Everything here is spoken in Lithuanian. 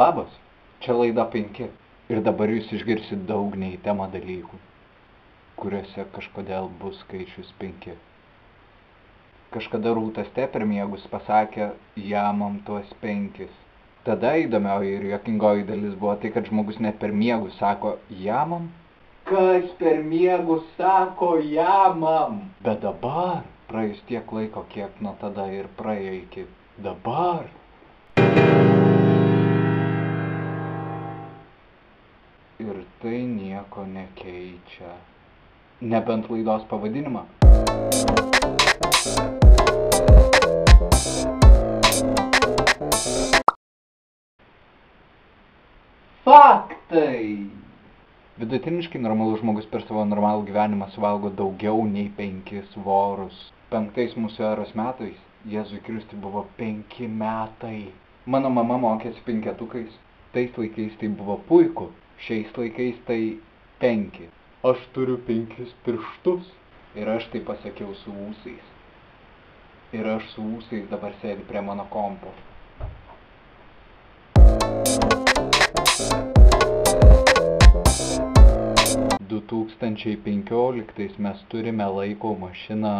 Labas, čia laida 5 ir dabar jūs išgirsit daug ne į temą dalykų, kuriuose kažkodėl bus skaičius 5. Kažkada Rūta Ste per miegus pasakė, jamam tuos 5. Tada įdomioji ir juokingoji dalis buvo tai, kad žmogus net per miegus sako jamam. Kas per miegus sako jamam? Bet dabar, praėjus tiek laiko, kiek nuo tada ir praėjo iki dabar. Ir tai nieko nekeičia. Nebent laidos pavadinimą. Faktai! Vidutiniškai normalus žmogus per savo normalų gyvenimą suvalgo daugiau nei 5 svorus. 5 mūsų eros metais Jėzui Kristui buvo 5 metai. Mano mama mokėsi 5-tukais. Tais laikais tai buvo puiku. Šiais laikais tai 5. Aš turiu 5 pirštus. Ir aš tai pasakiau su ūsais. Ir aš su ūsais dabar sėdi prie mano kompo. (2015) mes turime laiko mašiną.